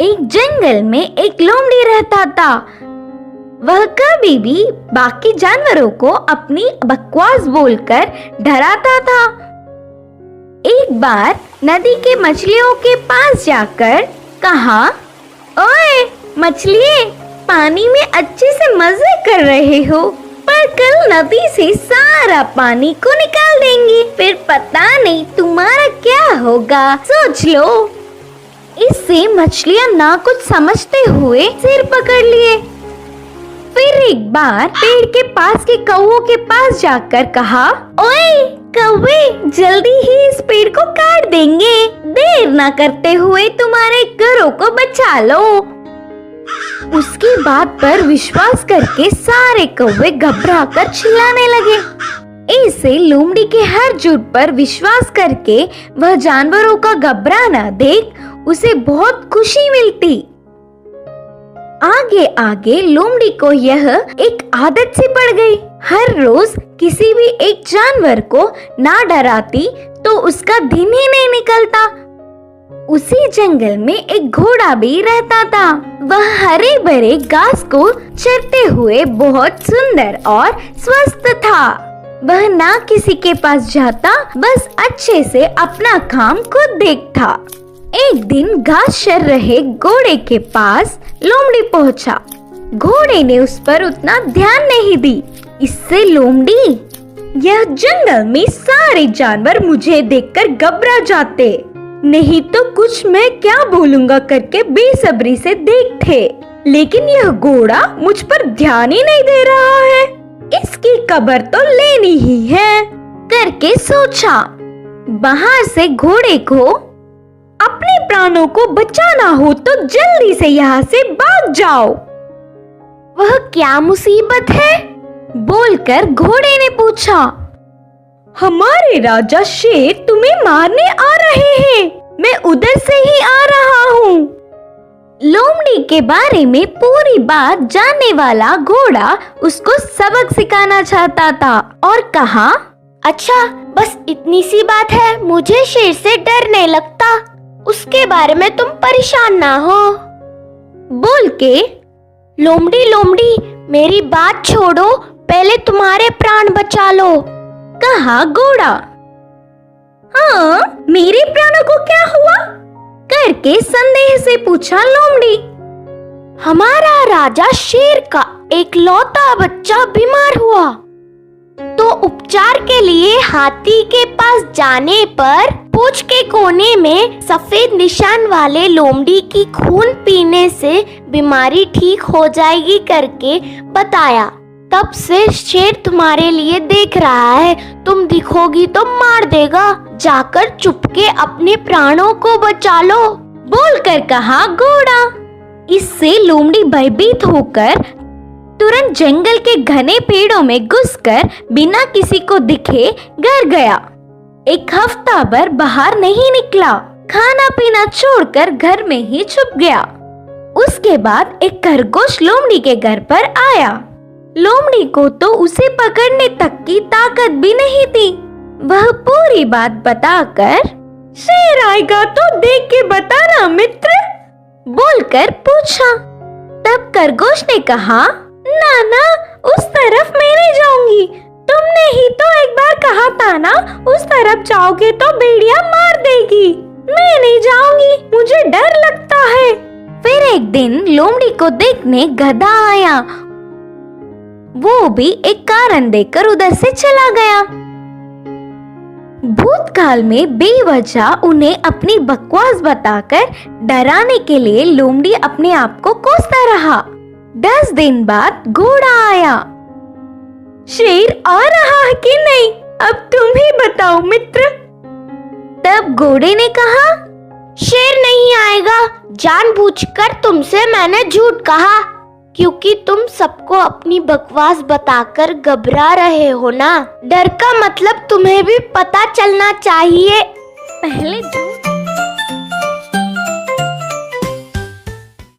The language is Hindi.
एक जंगल में एक लोमड़ी रहता था। वह कभी भी बाकी जानवरों को अपनी बकवास बोलकर डराता था। एक बार नदी के मछलियों के पास जाकर कहा, ओए मछलिए, पानी में अच्छे से मजे कर रहे हो, पर कल नदी से सारा पानी को निकाल देंगे, फिर पता नहीं तुम्हारा क्या होगा, सोच लो। इससे मछलियां ना कुछ समझते हुए सिर पकड़ लिए। फिर एक बार पेड़ के पास के कौवों के पास जाकर कहा, ओए कौवे, जल्दी ही इस पेड़ को काट देंगे, देर ना करते हुए तुम्हारे घरों को बचा लो। उसकी बात पर विश्वास करके सारे कौवे घबराकर चिल्लाने लगे। ऐसे लोमड़ी के हर झूठ पर विश्वास करके वह जानवरों का घबराना देख उसे बहुत खुशी मिलती। आगे आगे लोमड़ी को यह एक आदत सी पड़ गई। हर रोज किसी भी एक जानवर को ना डराती तो उसका दिन ही नहीं निकलता। उसी जंगल में एक घोड़ा भी रहता था। वह हरे भरे घास को चरते हुए बहुत सुंदर और स्वस्थ था। वह ना किसी के पास जाता, बस अच्छे से अपना काम खुद देखता। एक दिन घास चर रहे घोड़े के पास लोमड़ी पहुंचा। घोड़े ने उस पर उतना ध्यान नहीं दी। इससे लोमड़ी, यह जंगल में सारे जानवर मुझे देखकर घबरा जाते, नहीं तो कुछ मैं क्या बोलूंगा करके बेसब्री से देखते, लेकिन यह घोड़ा मुझ पर ध्यान ही नहीं दे रहा है, इसकी खबर तो लेनी ही है करके सोचा। बाहर से घोड़े को अपने प्राणों को बचाना हो तो जल्दी से यहाँ से भाग जाओ। वह क्या मुसीबत है? बोलकर घोड़े ने पूछा। हमारे राजा शेर तुम्हें मारने आ रहे हैं, मैं उधर से ही आ रहा हूँ। लोमड़ी के बारे में पूरी बात जानने वाला घोड़ा उसको सबक सिखाना चाहता था और कहा, अच्छा बस इतनी सी बात है, मुझे शेर से डर नहीं लगता, उसके बारे में तुम परेशान ना हो। बोल के लोमड़ी लोमड़ी मेरी बात छोड़ो, पहले तुम्हारे प्राण बचा लो, कहा घोड़ा। हाँ, मेरे प्राणों को क्या हुआ? करके संदेह से पूछा लोमड़ी। हमारा राजा शेर का एक लौता बच्चा बीमार हुआ, तो उपचार के लिए हाथी के पास जाने पर पूंछ के कोने में सफेद निशान वाले लोमड़ी की खून पीने से बीमारी ठीक हो जाएगी करके बताया। तब से शेर तुम्हारे लिए देख रहा है, तुम दिखोगी तो मार देगा, जाकर चुपके अपने प्राणों को बचा लो, बोलकर कहा घोड़ा। इससे लोमड़ी भयभीत होकर तुरंत जंगल के घने पेड़ों में घुसकर बिना किसी को दिखे घर गया। एक हफ्ता भर बाहर नहीं निकला, खाना पीना छोड़कर घर में ही छुप गया। उसके बाद एक खरगोश लोमड़ी के घर पर आया। लोमड़ी को तो उसे पकड़ने तक की ताकत भी नहीं थी। वह पूरी बात बताकर, शेर आएगा तो देख के बताना मित्र, बोलकर पूछा। तब खरगोश ने कहा, ना ना, उस तरफ मैं नहीं जाऊंगी, तुमने ही तो एक बार कहा था ना, उस तरफ जाओगे तो भेड़िया मार देगी, मैं नहीं जाऊंगी, मुझे डर लगता है। फिर एक दिन लोमड़ी को देखने गधा आया। वो भी एक कारण देकर उधर से चला गया। भूतकाल में बेवजह उन्हें अपनी बकवास बताकर डराने के लिए लोमड़ी अपने आप को कोसता रहा। 10 दिन बाद घोड़ा आया। शेर आ रहा है कि नहीं, अब तुम ही बताओ मित्र। तब घोड़े ने कहा, शेर नहीं आएगा, जानबूझकर तुमसे मैंने झूठ कहा, क्योंकि तुम सबको अपनी बकवास बताकर घबरा रहे हो ना। डर का मतलब तुम्हें भी पता चलना चाहिए। पहले